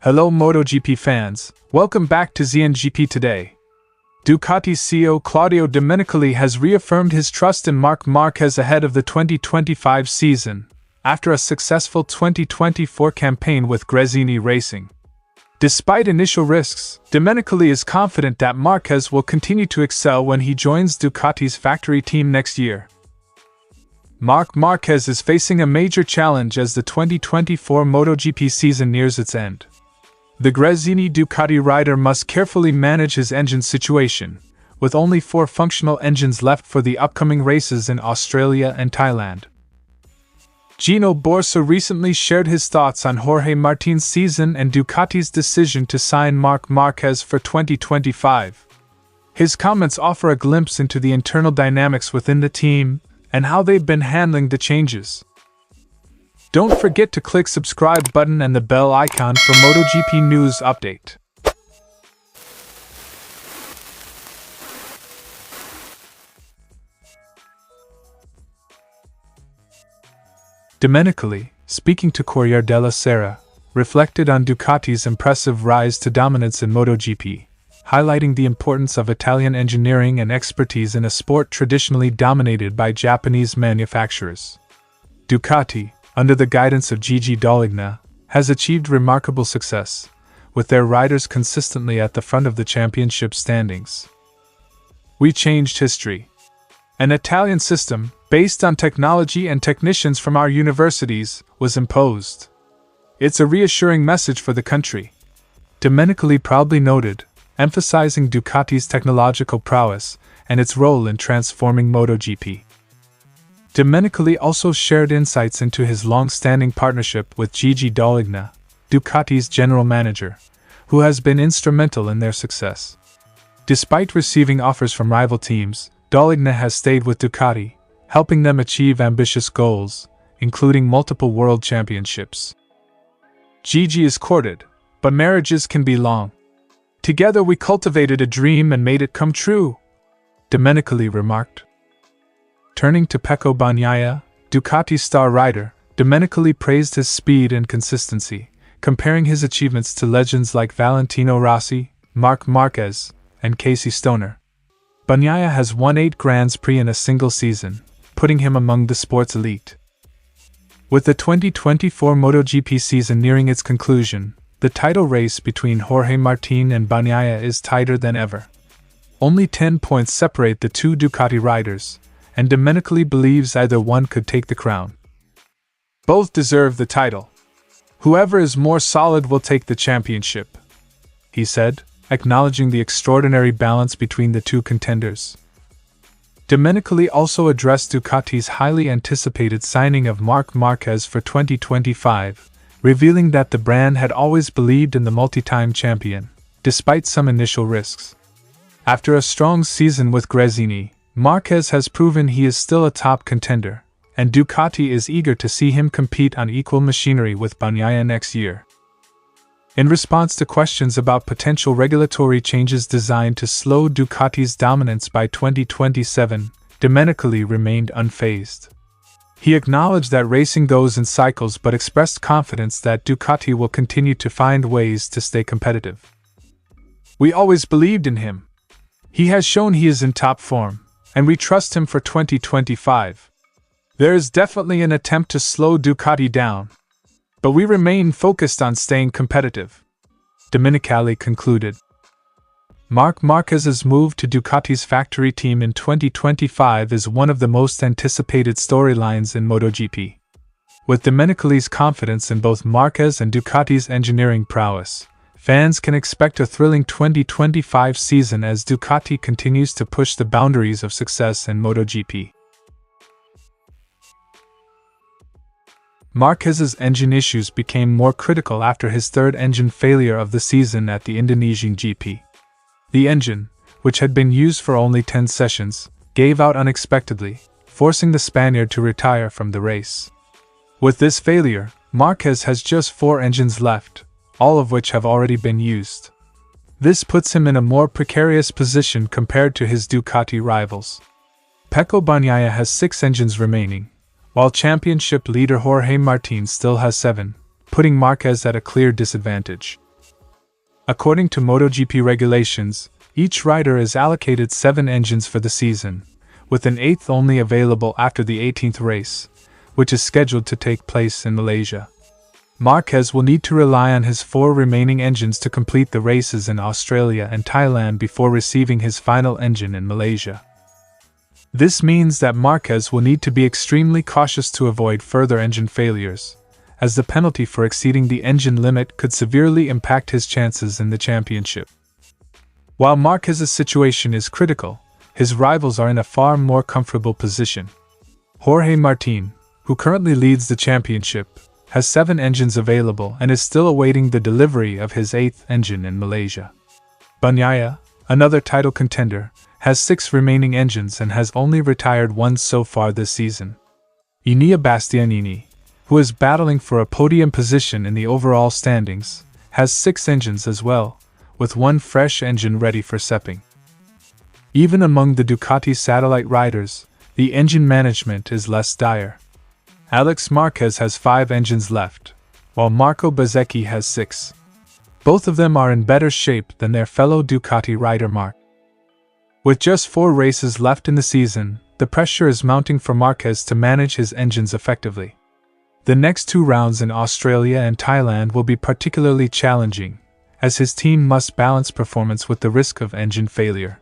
Hello MotoGP fans, welcome back to ZNGP Today. Ducati CEO Claudio Domenicali has reaffirmed his trust in Marc Márquez ahead of the 2025 season, after a successful 2024 campaign with Gresini Racing. Despite initial risks, Domenicali is confident that Márquez will continue to excel when he joins Ducati's factory team next year. Marc Márquez is facing a major challenge as the 2024 MotoGP season nears its end. The Gresini Ducati rider must carefully manage his engine situation, with only 4 functional engines left for the upcoming races in Australia and Thailand. Gino Borsoi recently shared his thoughts on Jorge Martín's season and Ducati's decision to sign Marc Márquez for 2025. His comments offer a glimpse into the internal dynamics within the team and how they've been handling the changes. Don't forget to click subscribe button and the bell icon for MotoGP news update. Domenicali, speaking to Corriere della Sera, reflected on Ducati's impressive rise to dominance in MotoGP, highlighting the importance of Italian engineering and expertise in a sport traditionally dominated by Japanese manufacturers. Ducati, under the guidance of Gigi Dall'Igna, has achieved remarkable success, with their riders consistently at the front of the championship standings. We changed history. An Italian system, based on technology and technicians from our universities, was imposed. It's a reassuring message for the country, Domenicali proudly noted, emphasizing Ducati's technological prowess and its role in transforming MotoGP. Domenicali also shared insights into his long-standing partnership with Gigi Dall'Igna, Ducati's general manager, who has been instrumental in their success. Despite receiving offers from rival teams, Dall'Igna has stayed with Ducati, helping them achieve ambitious goals, including multiple world championships. Gigi is courted, but marriages can be long. Together we cultivated a dream and made it come true, Domenicali remarked. Turning to Pecco Bagnaia, Ducati's star rider, Domenicali praised his speed and consistency, comparing his achievements to legends like Valentino Rossi, Marc Márquez, and Casey Stoner. Bagnaia has won 8 Grands Prix in a single season, putting him among the sport's elite. With the 2024 MotoGP season nearing its conclusion, the title race between Jorge Martín and Bagnaia is tighter than ever. Only 10 points separate the two Ducati riders, and Domenicali believes either one could take the crown. Both deserve the title. Whoever is more solid will take the championship, he said, acknowledging the extraordinary balance between the two contenders. Domenicali also addressed Ducati's highly anticipated signing of Marc Márquez for 2025, revealing that the brand had always believed in the multi-time champion, despite some initial risks. After a strong season with Gresini, Márquez has proven he is still a top contender, and Ducati is eager to see him compete on equal machinery with Bagnaia next year. In response to questions about potential regulatory changes designed to slow Ducati's dominance by 2027, Domenicali remained unfazed. He acknowledged that racing goes in cycles but expressed confidence that Ducati will continue to find ways to stay competitive. We always believed in him. He has shown he is in top form, and we trust him for 2025. There is definitely an attempt to slow Ducati down, but we remain focused on staying competitive, Domenicali concluded. Marc Márquez's move to Ducati's factory team in 2025 is one of the most anticipated storylines in MotoGP. With Domenicali's confidence in both Márquez and Ducati's engineering prowess, fans can expect a thrilling 2025 season as Ducati continues to push the boundaries of success in MotoGP. Márquez's engine issues became more critical after his third engine failure of the season at the Indonesian GP. The engine, which had been used for only 10 sessions, gave out unexpectedly, forcing the Spaniard to retire from the race. With this failure, Márquez has just 4 engines left, all of which have already been used. This puts him in a more precarious position compared to his Ducati rivals. Pecco Bagnaia has 6 engines remaining, while championship leader Jorge Martín still has 7, putting Márquez at a clear disadvantage. According to MotoGP regulations, each rider is allocated 7 engines for the season, with an 8th only available after the 18th race, which is scheduled to take place in Malaysia. Marquez will need to rely on his 4 remaining engines to complete the races in Australia and Thailand before receiving his final engine in Malaysia. This means that Marquez will need to be extremely cautious to avoid further engine failures, as the penalty for exceeding the engine limit could severely impact his chances in the championship. While Marquez's situation is critical, his rivals are in a far more comfortable position. Jorge Martín, who currently leads the championship, has 7 engines available and is still awaiting the delivery of his 8th engine in Malaysia. Bagnaia, another title contender, has 6 remaining engines and has only retired once so far this season. Enea Bastianini, who is battling for a podium position in the overall standings, has 6 engines as well, with 1 fresh engine ready for sepping. Even among the Ducati satellite riders, the engine management is less dire. Alex Marquez has 5 engines left, while Marco Bezzecchi has 6. Both of them are in better shape than their fellow Ducati rider Marc. With just 4 races left in the season, the pressure is mounting for Marquez to manage his engines effectively. The next 2 rounds in Australia and Thailand will be particularly challenging, as his team must balance performance with the risk of engine failure.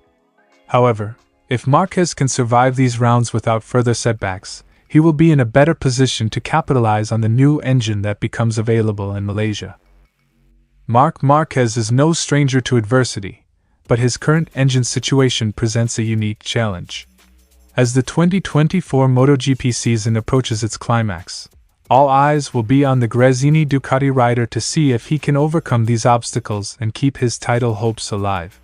However, if Marquez can survive these rounds without further setbacks, he will be in a better position to capitalize on the new engine that becomes available in Malaysia. Marc Márquez is no stranger to adversity, but his current engine situation presents a unique challenge. As the 2024 MotoGP season approaches its climax, all eyes will be on the Gresini Ducati rider to see if he can overcome these obstacles and keep his title hopes alive.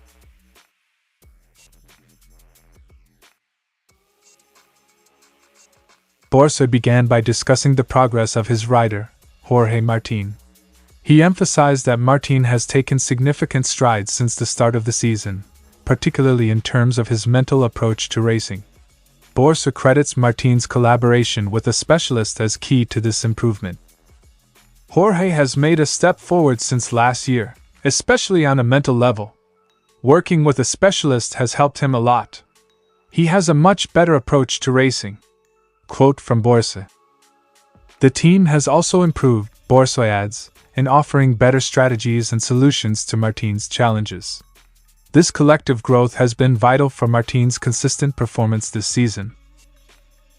Borsoi began by discussing the progress of his rider, Jorge Martín. He emphasized that Martín has taken significant strides since the start of the season, particularly in terms of his mental approach to racing. Borsoi credits Martín's collaboration with a specialist as key to this improvement. Jorge has made a step forward since last year, especially on a mental level. Working with a specialist has helped him a lot. He has a much better approach to racing. Quote from Borsoi. The team has also improved, Borsoi adds, in offering better strategies and solutions to Martín's challenges. This collective growth has been vital for Martín's consistent performance this season.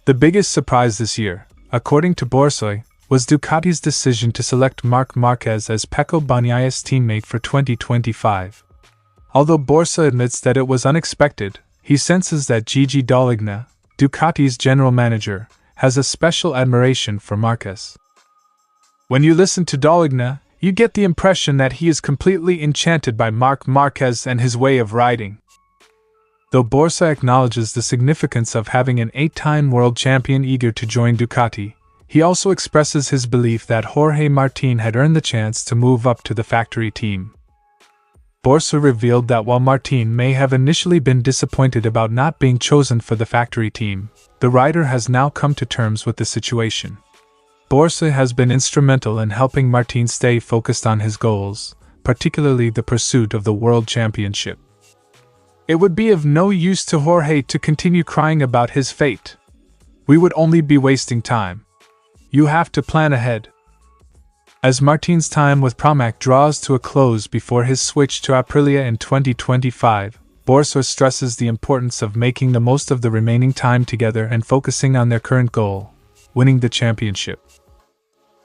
The biggest surprise this year, according to Borsoi, was Ducati's decision to select Marc Márquez as Pecco Bagnaia's teammate for 2025. Although Borsoi admits that it was unexpected, he senses that Gigi Dall'Igna, Ducati's general manager, has a special admiration for Marquez. When you listen to Dall'Igna, you get the impression that he is completely enchanted by Marc Márquez and his way of riding. Though Borsoi acknowledges the significance of having an 8-time world champion eager to join Ducati, he also expresses his belief that Jorge Martín had earned the chance to move up to the factory team. Borsoi revealed that while Martín may have initially been disappointed about not being chosen for the factory team, the rider has now come to terms with the situation. Borsoi has been instrumental in helping Martín stay focused on his goals, particularly the pursuit of the World Championship. It would be of no use to Jorge to continue crying about his fate. We would only be wasting time. You have to plan ahead. As Martín's time with Pramac draws to a close before his switch to Aprilia in 2025, Borsoi stresses the importance of making the most of the remaining time together and focusing on their current goal, winning the championship.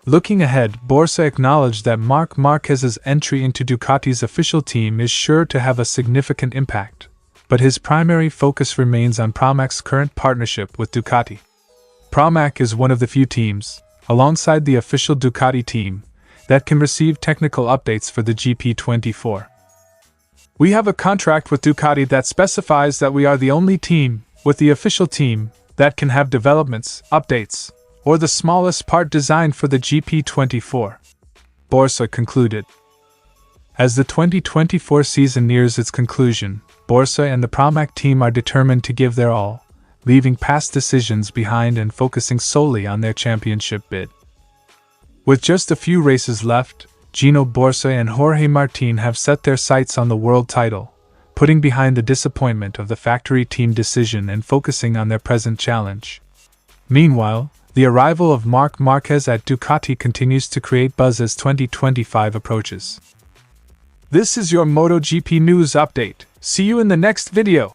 Looking ahead, Borsoi acknowledged that Marc Márquez's entry into Ducati's official team is sure to have a significant impact, but his primary focus remains on Pramac's current partnership with Ducati. Pramac is one of the few teams, alongside the official Ducati team, that can receive technical updates for the GP24. We have a contract with Ducati that specifies that we are the only team, with the official team, that can have developments, updates, or the smallest part designed for the GP24. Borsoi concluded. As the 2024 season nears its conclusion, Borsoi and the Pramac team are determined to give their all, leaving past decisions behind and focusing solely on their championship bid. With just a few races left, Gino Borsoi and Jorge Martín have set their sights on the world title, putting behind the disappointment of the factory team decision and focusing on their present challenge. Meanwhile, the arrival of Marc Márquez at Ducati continues to create buzz as 2025 approaches. This is your MotoGP news update. See you in the next video.